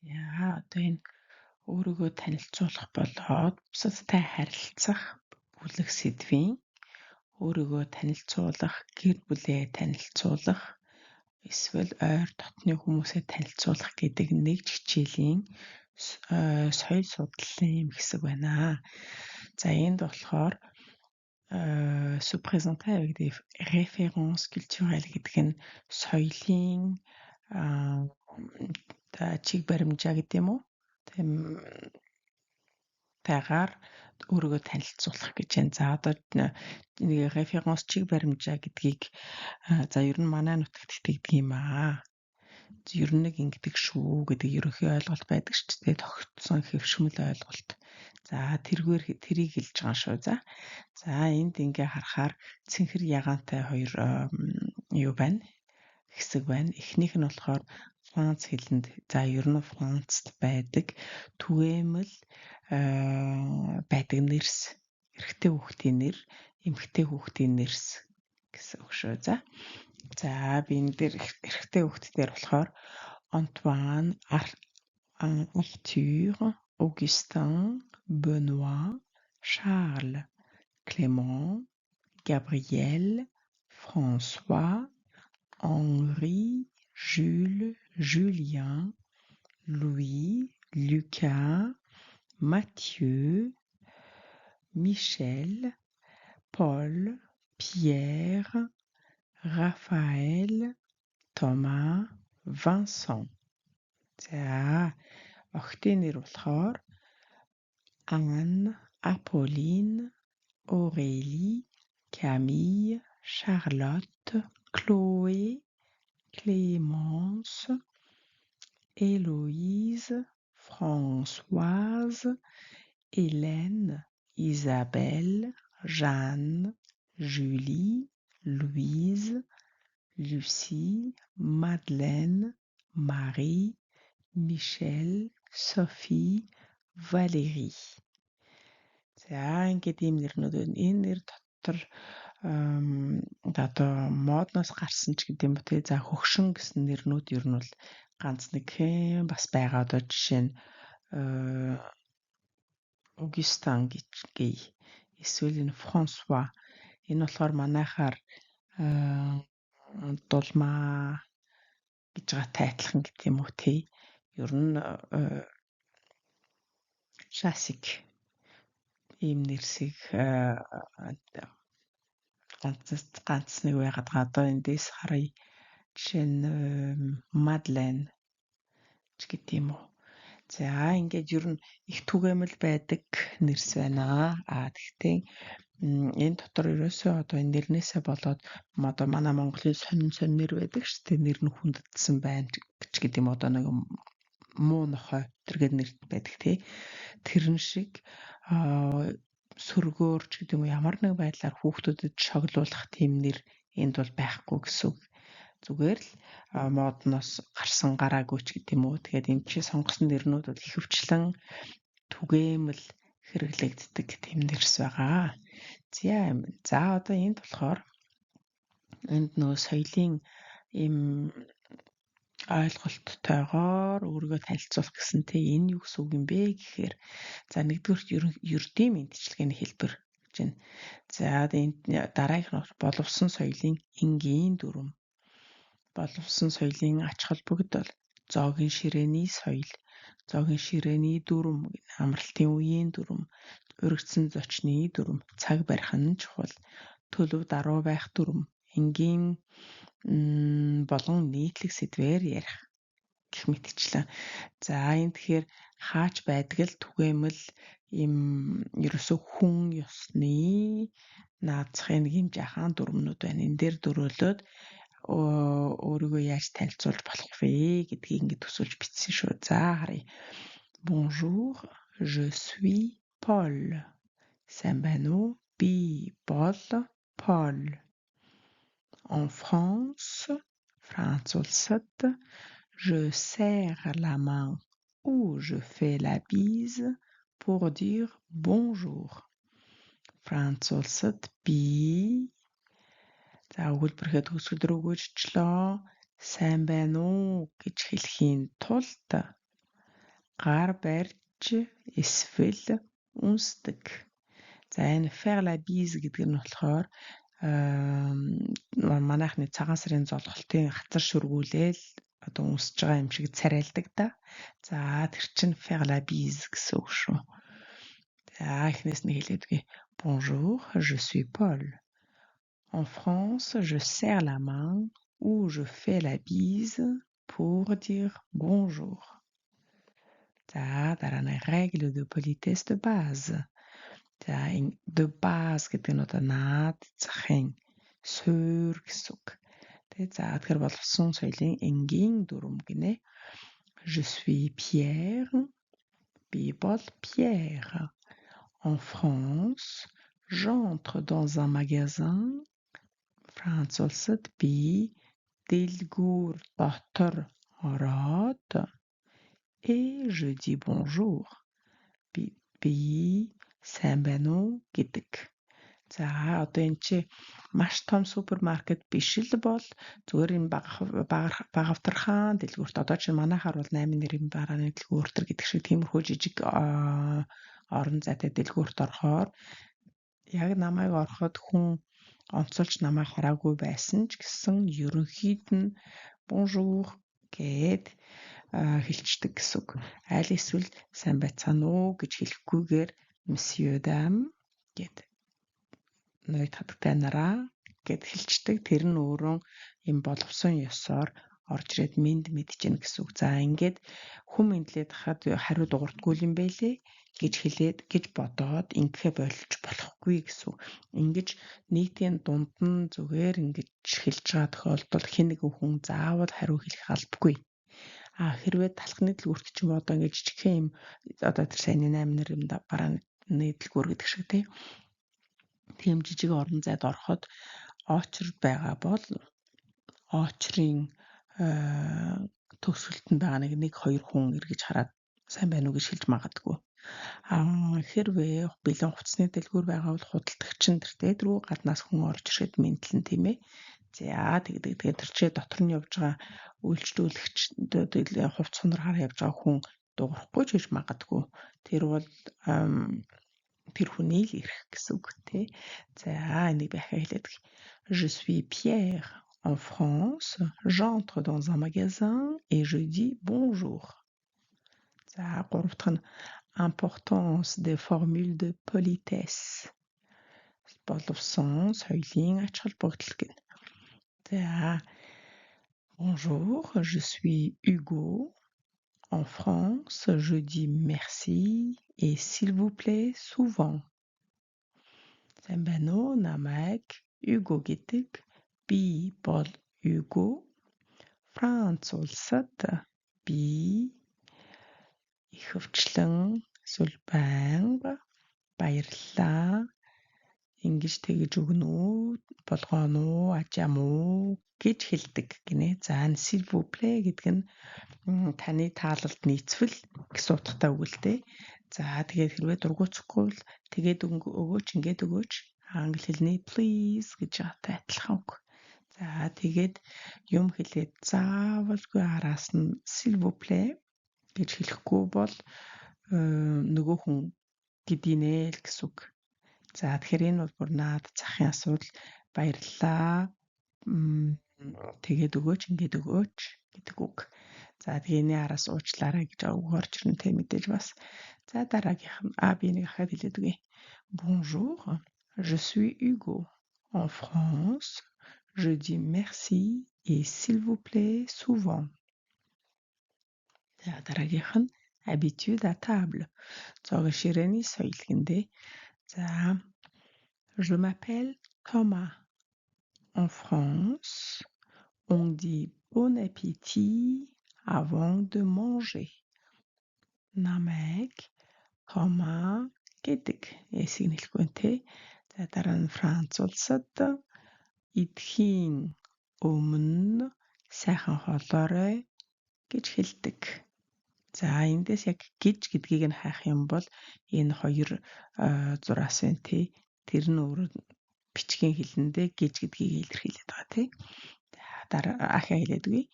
Яа, одоо энэ өөрийгөө танилцуулах болоод бусадтай харилцах бүлэг сэдвийн өөрийгөө танилцуулах, гэр бүлээ танилцуулах, эсвэл ойр дотны хүмүүсээ танилцуулах гэдэг нэг хичээлийн соёл судлалын юм хэсэг байна. За энд болохоор se présenter avec des références culturelles гэдэг нь соёлын чиг баримжаа гэдэг юм уу? Тийм тагаар өөрийгөө танилцуулах гэж байна. За одоо нэг референс чиг баримжаа гэдгийг за ер нь манай нутагт итгэдэг юм аа. Ер нь нэг ингэдэг шүү гэдэг ерөнхий ойлголт байдаг шүү дээ. Тогтсон хэвшмэл ойлголт. За тэргээр тэрийг хэлж байгаа шүү. За энд ингээ харахаар цэнхэр ягаантай хоёр юу байна? Хэсэг байна. Эхнийх нь болохоор Франц хэлэнд за ер нь Францд байдаг түгээмэл байдаг нэрс, эрэгтэй хүүхдийн нэр, эмэгтэй хүүхдийн нэрс гэсэн үг шүү. За би энэ дээр эрэгтэй хүүхдээр болохоор Antoine, Arthur, Augustin, Benoît, Charles, Clément, Gabriel, François, Henri, Jules, Julien, Louis, Lucas, Mathieu, Michel, Paul, Pierre, Raphaël, Thomas, Vincent. За охидын нэр болохоор Anne, Apolline, Aurélie, Camille, Charlotte, Chloé, Clémence, Héloïse, Françoise, Hélène, Isabelle, Jeanne, Julie, Louise, Lucie, Madeleine, Marie, Michel, Sophie, Valérie. За ингээд ийм нэрнүүд байна. Энэ нэр дотор одоо модноос гарсан ч гэдэм бо тэ за хөгшин гэсэн нэрнүүд ер нь бол ганц нэг бас байгаа. Одоо жишээ нь Augustin гэе эсвэл энэ François энэ болохоор манайхаар дулмаа гэж байгаатай адилхан гэдэг юм уу тий. Ер нь классик ийм нэрсийг ганц нэг байгаад байгаа. Одоо эндээс харъя. Жишээ нь Madeleine ч гэдэг юм уу. За ингээд ер нь их түгээмэл байдаг нэрс байна. Тэгтээ энэ дотор ерөөсөө одоо энэ нэрнээсээ болоод одоо манай Монголын сонин нэр байдаг шүү дээ. Нэр нь хүндэтсэн байна гэж гэдэг юм. Одоо нэг муу нохой тэргээд нэр байдаг тий. Тэрэн шиг сөргөөр ч гэдэг юм ямар нэг байдлаар хүүхдүүдэд шоглуулах тийм нэр энд бол байхгүй гэсэн үг. Зүгээр л модноос гарсан гараагүй ч гэдэг юм уу. Тэгээд энэ чи сонгосон нэрнүүд бол ихэвчлэн түгээмэл хэрэглэгддэг тийм нэрс байгаа. За одоо энд болохоор энд нөгөө соёлын им ойлголттойгоор өөрийгөө танилцуулах гэсэн тэ энэ юу гэсэн үг юм бэ гэхээр за нэгдүгээр ердийн мэдчилгээний хэлбэр гэж байна. За энд дараагийнх нь боловсон соёлын энгийн дүрм. Боловсон соёлын ач холбогдол, зоогийн ширээний соёл, зоогийн ширээний дүрм, амралтын үеийн дүрм, уригдсан зочны дүрм, цаг барих нь чухал, төлөв даруй байх дүрм, энгийн болон нийтлэг сэдвээр ярих гэх мэтчлэн. За энэ тэгэхээр хаач байдаг л түгээмэл им ерөөсөө хүн ёсны наацхын нэг юм жахан дүрмнүүд байна. Энэ дээр дөрөөлөөд өөрийгөө яаж танилцуулж болох вэ гэдгийг ингэ төсөөлж бичсэн шүү. За харъя. Bonjour, je suis Paul. Сайн байна уу? Би Paul. En France, Франц улсад je serre la main ou je fais la bise pour dire bonjour. Франц улсад би за өгүүлбэрхэд төсөл рүү өгөөжчлөө сайн байна уу гэж хэлхийн тулд гар барьж эсвэл үнсдэг. За энэ faire la bise гэдэг нь болохоор манайхны цагаан сарын золголтын хацар шүргүүлэл одоо үнсэж байгаа юм шиг царайлдаг да. За тэр чинь faire la bise гэсэн үг шүү. За эхнээс нь хэлээдгүй. Bonjour, je suis Paul. En France, je serre la main ou je fais la bise pour dire bonjour. За дараа нь règle de politesse de base. За de base гэдэг нь одоо наад захын суурь гэсэн үг. Тэгээ за тэгэхээр боловсон соёлын энгийн дүрм гинэ. Je suis Pierre. Би бол Pierre. En France, j'entre dans un magasin. Франц улсад би дэлгүүр дотор ороод et je dis bonjour. Би сайн байна уу гэдэг. За одоо энэ чи маш том супермаркет биш л бол зүгээр энэ багавтархаан дэлгүүрт одоо чи манайхаар бол 8 нэрийн барааны дэлгүүртэр гэдэг шиг тиймэрхүү жижиг орон зайтай дэлгүүрт орохоор яг намайг ороход хүн онцолж намайг хараагүй байсан ч гэсэн ерөнхийд нь bonjour гэд хэлцдэг гэсэн үг. Аль эсвэл сайн байцгаана уу гэж хэлэхгүйгээр monsieur dame гэд ноёд хатагтай нараа гэд хэлцдэг. Тэр нь өөрөө юм боловсон ёсоор орж ирээд мэд мэдчихнэ гэсэн үг. За ингээд хүм мэдлээд хахад хариу дуурдгүй юм байлээ гэж хэлээд гэж бодоод ингэхэ болж болохгүй гэсэн үг. Ингэж нийтийн дунд нь зүгээр ингэж хэлж байгаа тохиолдолд хэн нэгэн хүн заавал хариу хэлэх албагүй. Хэрвээ талхны дэлгүүрт ч юм одоо ингэж жижигхэн юм одоо тэр сайн 8 нэр юм барааны дэлгүүр гэдэг шиг тийм жижиг орон зайд ороход очр байгаа бол очрын төгсгөлтөнд байгаа нэг хоёр хүн эргэж хараад сайн байна уу гэж хэлж магадгүй. Хэрвээ бэлэн хувцсны дэлгүүр байгаа бол худалдагч нь тэр дээд рүү гаднаас хүн орж ирэхэд мэдлэн тийм ээ. За тэгээд тэр чи дотор нь явж байгаа үйлчлүүлэгч хувцс хундрахаар явж байгаа хүн дуурахгүй ч гэж магадгүй. Тэр бол тэр хүний л ирэх гэсэн үг тий. За энийг дахиад хэлээд. Je suis Pierre. En France, j'entre dans un magasin et je dis bonjour. За гурав дахь нь importance des formules de politesse. Боловсон соёлын ач холбогдол гэнэ. За bonjour, je suis Hugo. En France, je dis merci et s'il vous plaît souvent. Сайн байна уу? Намайг Hugo гэдэг. Би бол Hugo. Франц улсад би ихэвчлэн эсвэл байнга баярлалаа ингэж тэгж өгнө үү болгоно уу ажаам уу гэж хэлдэг гинэ. За s'il vous plaît гэдэг нь таны таалалд нийцвэл гэсэн утгатай үг л дээ. За тэгээд хэрвээ дургуутсахгүй л тэгээд өгөөч ингээд өгөөч англи хэлний please гэж байгаатай адилхан үг. За тэгээд юм хэлээд заавалгүй араас нь s'il vous plaît гэж хэлэхгүй бол нөгөө хүн гэдийнэ л гэсэн үг. За тэгэхээр энэ бол бүр наад захын асуудал баярлалаа тэгээд өгөөч ингээд өгөөч гэдэг үг. За тэгээний араас уучлаарай гэж үг орж ирнэ тэ мэдээж бас. За дараагийнх нь би нэг ахад хэлээд үгүй. Bonjour, je suis Hugo. En France, je dis merci et s'il vous plaît souvent. За дараагийнх нь habitude à table. Зоог ширээний соёл гиндэ. За je m'appelle Thomas. En France, on dit bon appétit avant de manger. Намайг Thomas гэдэг эсийг хэлэхгүй те. За дараа нь Франц улсад идэхийн өмнө сайхан хоолоорой гэж хэлдэг. За эндээс яг гэж гэдгийг нь хайх юм бол энэ хоёр зураас байна тий. Тэр нь өөрөө бичгийн хэлэндээ гэж гэдгийг илэрхийлээд байгаа тий. За дараа ахаа хэлээд үгүй.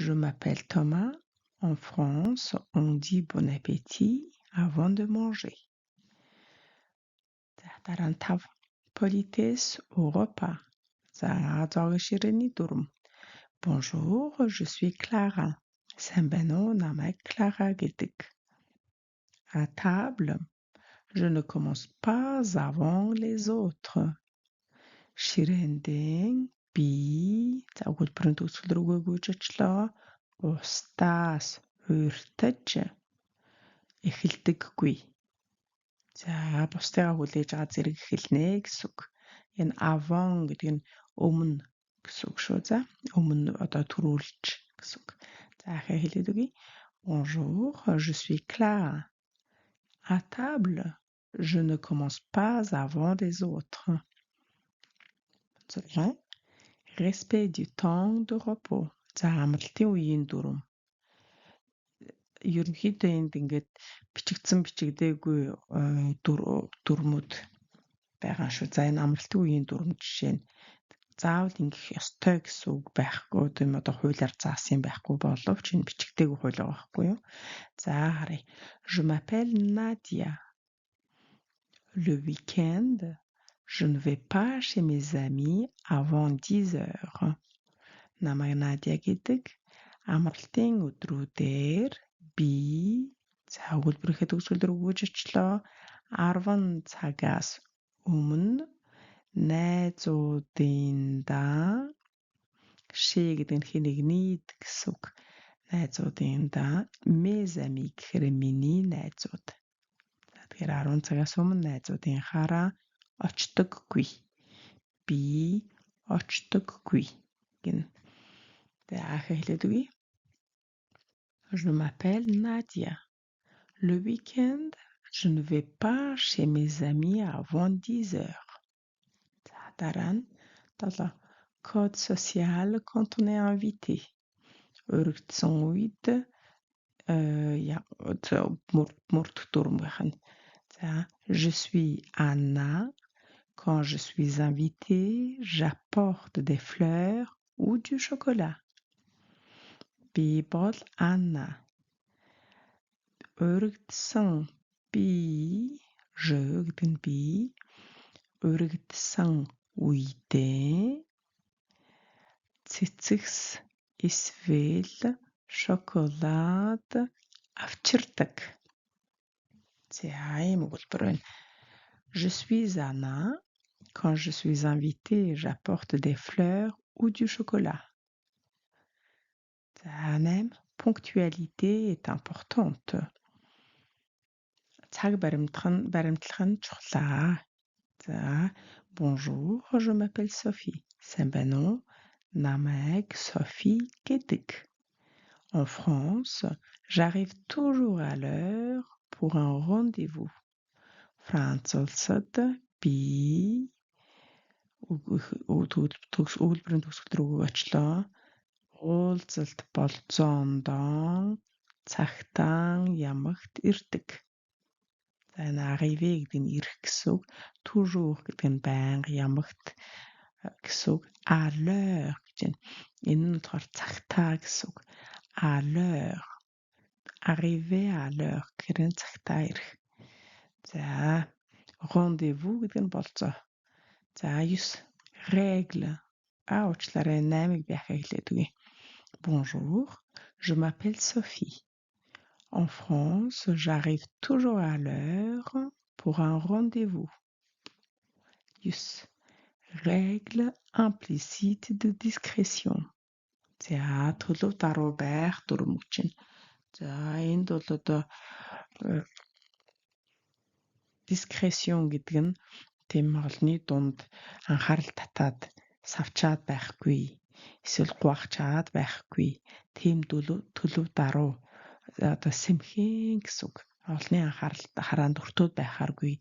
Je m'appelle Thomas. En France, on dit bon appétit avant de manger. За дараа нь 5. Politesse au repas. За зоогийн ширээний дүрм. Bonjour, je suis Clara. Сайн байна уу? Намайг Clara гэдэг. À table, je ne commence pas avant les autres. Ширээндээ би за өгүүлбэрийн төгсгөл рүүгээ гүйж очлоо. Бусдаас урьдчилж эхэлдэггүй. За бусдыгаа хүлээж аваад зэрэг эхэлнэ гэсэн үг. Энэ avant гэдэг нь өмнө гэсэн үг шүү. За өмнө одоо төрүүлж гэсэн үг. За ахаа хэлээд өгье. Bonjour, je suis Clara. À table, je ne commence pas avant les autres. За respect du temps de repos. За амралтын үеийн дүрм. Ерөнхийдөө энд ингээд бичигдээгүй дүрмүүд байгаа шүү. За энэ амралтын үеийн дүрм жишээ нь заавал ингэх ёстой гэсэн үг байхгүй. Тийм одоо хуулиар заасан байхгүй боловч энэ бичигдээгүй хууль байгаа байхгүй юу? За харъя. Je m'appelle Nadia. Le week-end, je ne vais pas chez mes amis avant 10 heures. Намайг Надя гэдэг. Амралтын өдрүүдээр би за өгүүлбэрийнхээ төгсгөл рүү гүйж очлоо. 10 цагаас өмнө найзуудындаа шээ гэдэг нь хэнэгний гэсэн үг. Найзуудындаа mes amis гэхээр миний найзууд. За тэгэхээр 10 цагаас өмнө найзуудынхаараа очдоггүй. Би очдоггүй гэнэ. За ахаа хэлээд үгүй. Je m'appelle Nadia. Le week-end, je ne vais pas chez mes amis avant 10 heures. За дараа нь 7. Code social quand on est invité. Өргөдсөн үед мөрдөх дүрм гэх нь. За je suis Anna. Quand je suis invitée, j'apporte des fleurs ou du chocolat. Би бол Анна. Өргөдсөн би гэдэг нь би өргөдсөн үедээ цэцэгс эсвэл шоколад авчирдаг. За ийм өгүүлбэр байна. Je suis Anna. Quand je suis invitée, j'apporte des fleurs ou du chocolat. За 8. Ponctualité est importante. Цаг баримтлах нь чухлаа. За bonjour, je m'appelle Sophie. Сайн байна уу? Намайг Sophie гэдэг. En France, j'arrive toujours à l'heure pour un rendez-vous. France улсад би өгүүлбэрийн төгсгөл рүү очлоо. Уулзалт болцоондоо цагтаа ямагт ирдэг. За энэ arrivé гэдэг нь ирэх гэсэн үг. Toujours гэдэг нь байнга ямагт гэсэн үг. À l'heure гэж байна. Энэ нь болохоор цагтаа гэсэн үг. À l'heure. Arrivé à l'heure гэхээр цагтаа ирэх. За rendez-vous гэдэг нь болцоо. За 9. Règle. Уучлаарай 8-ыг би ахаа хэлээд үгэй. Bonjour, je m'appelle Sophie. En France, j'arrive toujours à l'heure pour un rendez-vous. 10. Règle implicite de discrétion. За төлөв даруй байх дүрм чинь. За энд бол одоо discrétion гэдэг нь тэм олны дунд анхаарал татаад савчаад байхгүй. Эсвэл гуайхчаад байхгүй. Тэм төлөв даруй одоо сэмхэн гэсэн үг. Олны анхаарал хараанд өртөөд байхааргүй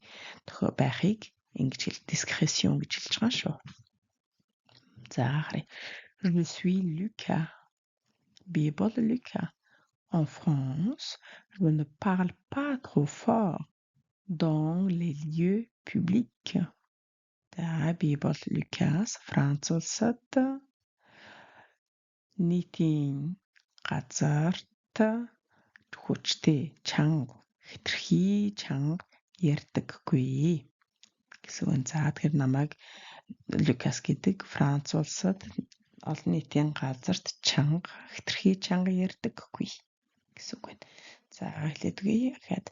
байхыг ингэж хэл discrétion гэж хэлж байгаа шүү. За харъя. Je suis Lucas. Би бол Lucas. En France, je ne parle pas trop fort dans les lieux publics. За би бол Lucas. Франц улсад нийтийн газарт хүчтэй чанга хэтэрхий чанга ярьдаггүй гэсэн үг. За тэгэхээр намайг Лукас гэдэг Франц улсад олон нийтийн газарт чанга хэтэрхий чанга ярьдаггүй гэсэн үг байна. За хэлээдгүй ахад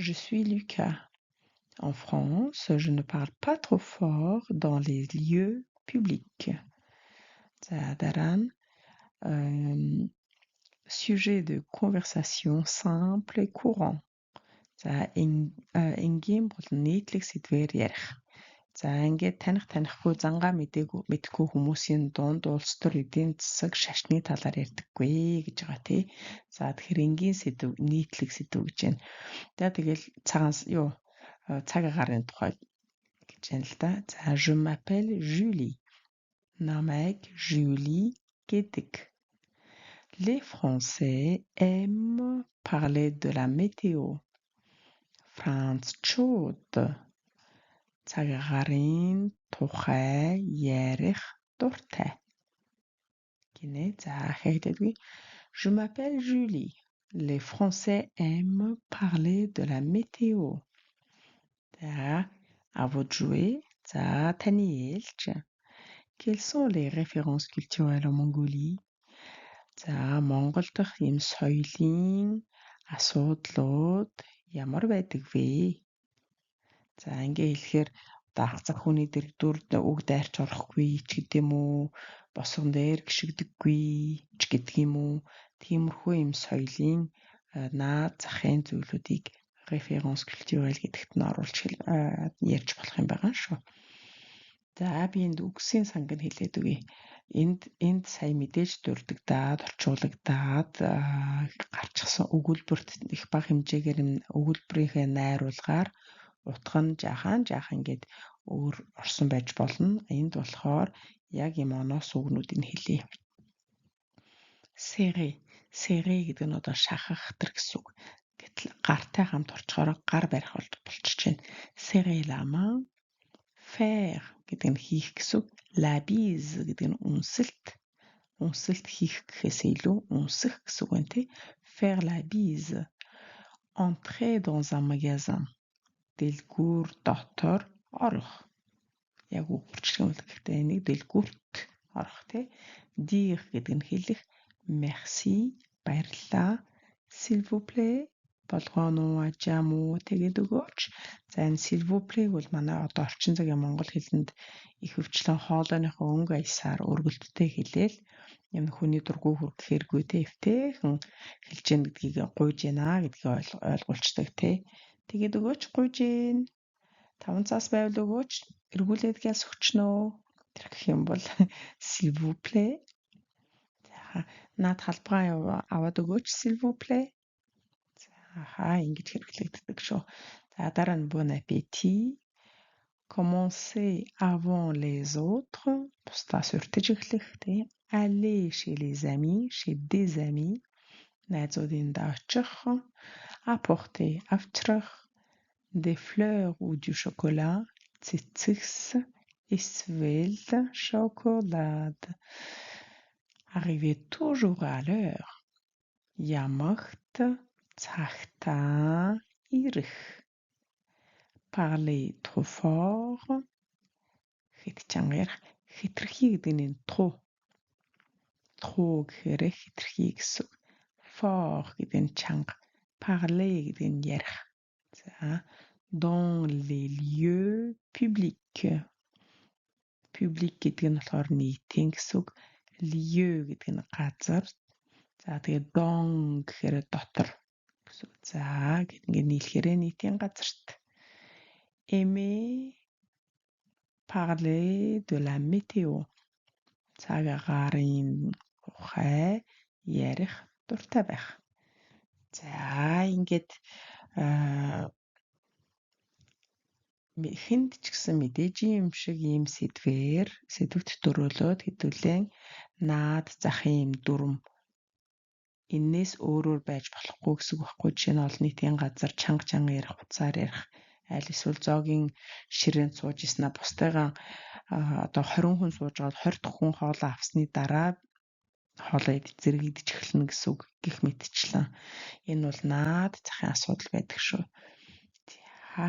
Je suis Lucas. En France, je ne parle pas trop fort dans les lieux publics. За дараа нь sujet de conversation simple et courant. За энгийн бол нийтлэг сэдвээр ярих. За ингээд танихгүй зангаа мэдгүй хүмүүсийн дунд улс төр эдийн засаг шашны талаар ярьдаггүй гэж байгаа тий. За тэгэхээр энгийн сэдв нийтлэг сэдв гэж байна. За тэгэл цаг агарын тухай гэж байна л да. За je m'appelle Julie. Намайг Julie гэдэг. Les Français aiment parler de la météo. Францчууд цаг агарын тухай ярих дуртай. Гинэ. За хэлээдгүй. Je m'appelle Julie. Les Français aiment parler de la météo. За à vous de jouer. За таны ээлж. Quelles sont les références culturelles en Mongolie? За Монгол дахь ийм соёлын асуудлууд ямар байдаг вэ? За ингээ хэлэхээр ах зах хүний дэрэгдүр үг дайрч орохгүй ч гэдэм үү, босгон дээр гიშгдэггүй ч гэдэг юм уу. Тиймэрхүү ийм соёлын наад захын зүйлүүдийг référence culturelle гэдэгт нь оруулж ярьж болох юм байгаа шүү. За би энд үгсийн санг нь хэлээд үгүй. Энд сая мэдээж дурддагдаад, орчуулагдаад гарчихсан өгүүлбэрт их бага хэмжээгээр өгүүлбэрийнхээ найруулгаар утга нь жаахан гээд өөр орсон байж болно. Энд болохоор яг юм оноос үгнүүдийг хэлье. Serré гэдэг нь одоо шахахтар гэсэн үг. Гэтэл гартай хамт орчхоор гар барих болчихж байна. Serrer la main. Faire гэдэг нь хийх гэсэн үг. La bise гэдэг нь үнсэлт хийх гэхээс илүү үнсэх гэсэн үг байна тий. Faire la bise. Entrer dans un magasin. Дэлгүүр дотор орох. Яг үгчилгэн гэхдээ энийг дэлгүүрт орох тий. Dire гэдэг нь хэлэх. Merci, баярлалаа. S'il vous plaît, болгоно ажаамуу тэгээд өгөөч. За энэ s'il vous plaît бол манай одоо орчин цагийн монгол хэлэнд их хөвчлэн хоолойныхоо өнгө аясаар өргөлттэй хэлээл юм хүний дургүй хүргэх хэрэггүй тэвтэйхэн хэлж гэн гэдгийг гуйж гинэ гэдгийг ойлгуулцдаг тий. Тэгээд өгөөч гуйж гин. 5 цаас байвал өгөөч эргүүлээд гяс өгчнөө. Тэр гэх юм бол s'il vous plaît. За наад халбгаа аваад өгөөч s'il vous plaît. Ингэж хэрэглэгддэг шүү. За дараа нь bon appétit. Commencer avant les autres. Бусдаас урьдчилж эхлэх тий. Aller chez les amis, chez des amis. Найзуудын даа очих. Apporter авчрах. Des fleurs ou du chocolat. Цэцэгс. Эсвэл шоколад. Arriver toujours à l'heure. Ямагт цагтаа ирэх. Parler trop fort. Хэд чанга ярих. Хэтэрхий гэдэг нь trop гэхээр хэтэрхий гэсэн. Fort гэдэг нь чанга. Parler гэдэг нь ярих. За dans les lieux publics. Public гэдэг нь болохоор нийтийн гэсэн. Lieu гэдэг нь газар. За тэгээд dans гэхээр дотор. За ингээд нийлэхээр нийтийн газарт. Aimer parler de la météo. Цаг агарын тухай ярих дуртай байх. За ингээд хэнд ч гэсэн мэдээж юм шиг ийм сэдвэгт дөрөөлөөд хэдүүлэн наад захын дүрм энээс өөрөөр байж болохгүй гэсэн үг байхгүй. Жишээ нь олон нийтийн газар чанга ярих, хуцаар ярих, аль эсвэл зоогийн ширээнд сууж ирснэ бусдыгаа одоо 20 хүн сууж байгаад 20 дахь хүн хоолоо авсны дараа хоолой зэрэг идэж эхэлнэ гэсэн үг гэх мэтчлэн энэ бол наад захын асуудал байдаг шүү. За